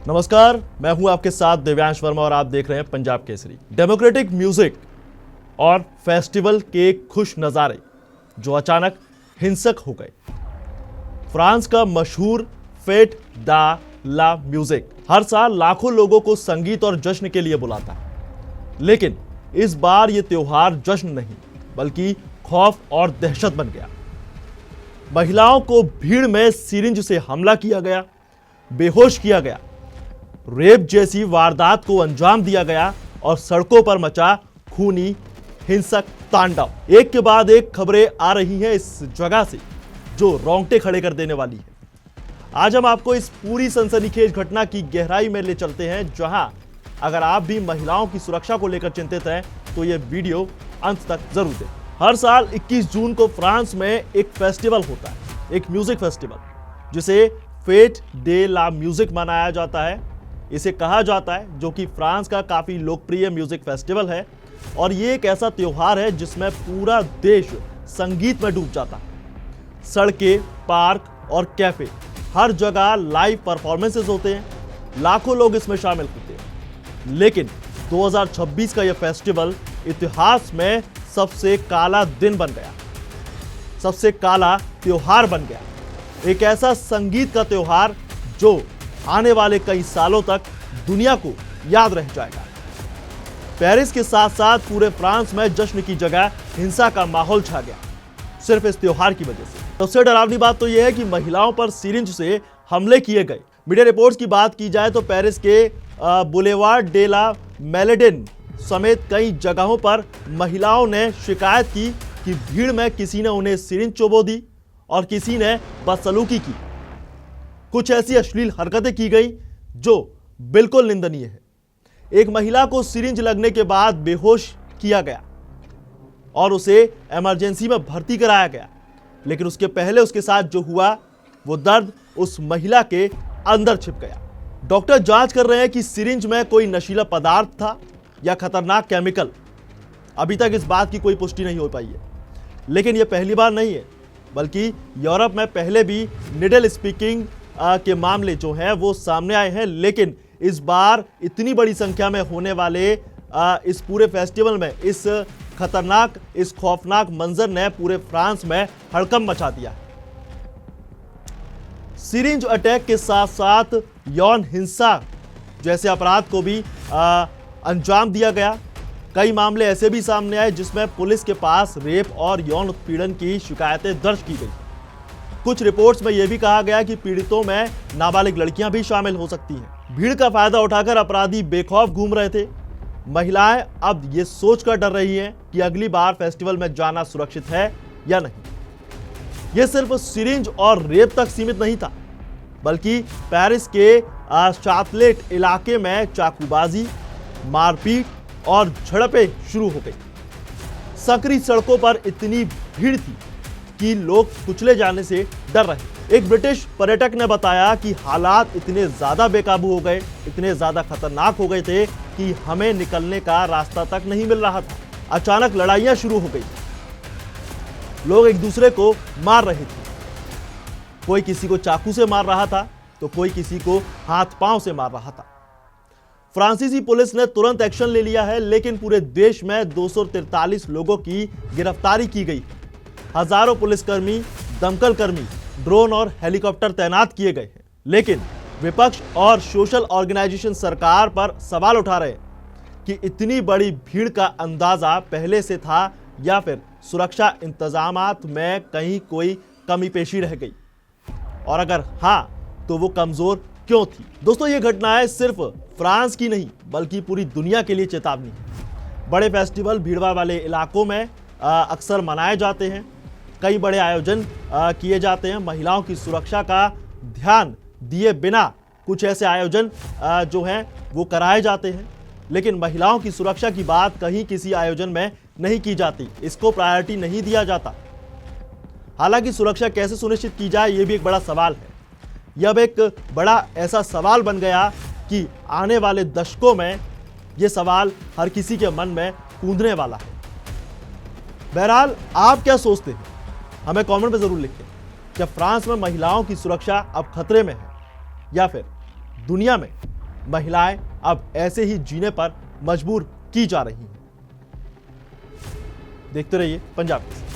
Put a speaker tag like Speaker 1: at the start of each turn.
Speaker 1: नमस्कार, मैं हूं आपके साथ दिव्यांश वर्मा और आप देख रहे हैं पंजाब केसरी। डेमोक्रेटिक म्यूजिक और फेस्टिवल के खुश नज़ारे जो अचानक हिंसक हो गए। फ्रांस का मशहूर फेट दा ला म्यूजिक हर साल लाखों लोगों को संगीत और जश्न के लिए बुलाता है, लेकिन इस बार यह त्योहार जश्न नहीं बल्कि खौफ और दहशत बन गया। महिलाओं को भीड़ में सिरिंज से हमला किया गया, बेहोश किया गया, रेप जैसी वारदात को अंजाम दिया गया और सड़कों पर मचा खूनी हिंसक तांडव। एक के बाद एक खबरें आ रही हैं इस जगह से जो रोंगटे खड़े कर देने वाली है। आज हम आपको इस पूरी सनसनीखेज घटना की गहराई में ले चलते हैं, जहां अगर आप भी महिलाओं की सुरक्षा को लेकर चिंतित हैं तो यह वीडियो अंत तक जरूर देखें। हर साल 21 जून को फ्रांस में एक फेस्टिवल होता है, एक म्यूजिक फेस्टिवल, जिसे फेट डे ला म्यूजिक मनाया जाता है। इसे कहा जाता है जो कि फ्रांस का काफी लोकप्रिय म्यूजिक फेस्टिवल है और ये एक ऐसा त्योहार है जिसमें पूरा देश संगीत में डूब जाता है। सड़कें, पार्क और कैफे, हर जगह लाइव परफॉर्मेंसेस होते हैं, लाखों लोग इसमें शामिल होते हैं। लेकिन 2026 का यह फेस्टिवल इतिहास में सबसे काला दिन बन गया, सबसे काला त्योहार बन गया। एक ऐसा संगीत का त्योहार जो आने वाले कई सालों तक दुनिया को याद रह जाएगा। पेरिस के साथ साथ पूरे फ्रांस में जश्न की जगह हिंसा का माहौल छा गया, सिर्फ इस त्योहार की वजह से। सबसे डरावनी बात तो यह है कि महिलाओं पर सिरिंज से हमले किए गए। मीडिया रिपोर्ट्स की बात की जाए तो पेरिस के बुलेवार्ड डे ला मेलेडिन समेत कई जगहों पर महिलाओं ने शिकायत की कि भीड़ में किसी ने उन्हें सिरिंज चुबो दी और किसी ने बदसलूकी की। कुछ ऐसी अश्लील हरकतें की गई जो बिल्कुल निंदनीय है। एक महिला को सिरिंज लगने के बाद बेहोश किया गया और उसे इमरजेंसी में भर्ती कराया गया, लेकिन उसके पहले उसके साथ जो हुआ वो दर्द उस महिला के अंदर छिप गया। डॉक्टर जांच कर रहे हैं कि सिरिंज में कोई नशीला पदार्थ था या खतरनाक केमिकल। अभी तक इस बात की कोई पुष्टि नहीं हो पाई है, लेकिन यह पहली बार नहीं है, बल्कि यूरोप में पहले भी निडल स्पीकिंग के मामले जो हैं वो सामने आए हैं। लेकिन इस बार इतनी बड़ी संख्या में होने वाले इस पूरे फेस्टिवल में इस खतरनाक, इस खौफनाक मंजर ने पूरे फ्रांस में हड़कंप मचा दिया। सिरिंज अटैक के साथ साथ यौन हिंसा जैसे अपराध को भी अंजाम दिया गया। कई मामले ऐसे भी सामने आए जिसमें पुलिस के पास रेप और यौन उत्पीड़न की शिकायतें दर्ज की गई। कुछ रिपोर्ट्स में यह भी कहा गया कि पीड़ितों में नाबालिग लड़कियां भी शामिल हो सकती हैं। भीड़ का फायदा उठाकर अपराधी बेखौफ घूम रहे थे। महिलाएं अब ये सोचकर डर रही हैं कि अगली बार फेस्टिवल में जाना सुरक्षित है या नहीं। यह सिर्फ सिरिंज और रेप तक सीमित नहीं था, बल्कि पेरिस के चातलेट इलाके में चाकूबाजी, मारपीट और झड़पें शुरू हो गई। सकरी सड़कों पर इतनी भीड़ थी कि लोग कुचले जाने से डर रहे। एक ब्रिटिश पर्यटक ने बताया कि हालात इतने ज्यादा बेकाबू हो गए, इतने ज्यादा खतरनाक हो गए थे कि हमें निकलने का रास्ता तक नहीं मिल रहा था। अचानक लड़ाइयां शुरू हो गई, लोग एक दूसरे को मार रहे थे। कोई किसी को चाकू से मार रहा था तो कोई किसी को हाथ पांव से मार रहा था। फ्रांसीसी पुलिस ने तुरंत एक्शन ले लिया है, लेकिन पूरे देश में 243 लोगों की गिरफ्तारी की गई। हजारों पुलिसकर्मी, दमकल कर्मी, ड्रोन और हेलीकॉप्टर तैनात किए गए हैं। लेकिन विपक्ष और सोशल ऑर्गेनाइजेशन सरकार पर सवाल उठा रहे हैं कि इतनी बड़ी भीड़ का अंदाजा पहले से था या फिर सुरक्षा इंतजामात में कहीं कोई कमी पेशी रह गई, और अगर हां तो वो कमजोर क्यों थी। दोस्तों, ये घटनाएं सिर्फ फ्रांस की नहीं बल्कि पूरी दुनिया के लिए चेतावनी है। बड़े फेस्टिवल भीड़भाड़ वाले इलाकों में अक्सर मनाए जाते हैं, कई बड़े आयोजन किए जाते हैं। महिलाओं की सुरक्षा का ध्यान दिए बिना कुछ ऐसे आयोजन जो हैं वो कराए जाते हैं, लेकिन महिलाओं की सुरक्षा की बात कहीं किसी आयोजन में नहीं की जाती, इसको प्रायोरिटी नहीं दिया जाता। हालांकि सुरक्षा कैसे सुनिश्चित की जाए ये भी एक बड़ा सवाल है। यह अब एक बड़ा ऐसा सवाल बन गया कि आने वाले दशकों में यह सवाल हर किसी के मन में कूदने वाला है। बहरहाल, आप क्या सोचते हैं हमें कमेंट में जरूर लिखें। क्या फ्रांस में महिलाओं की सुरक्षा अब खतरे में है या फिर दुनिया में महिलाएं अब ऐसे ही जीने पर मजबूर की जा रही हैं। देखते रहिए पंजाब केसरी।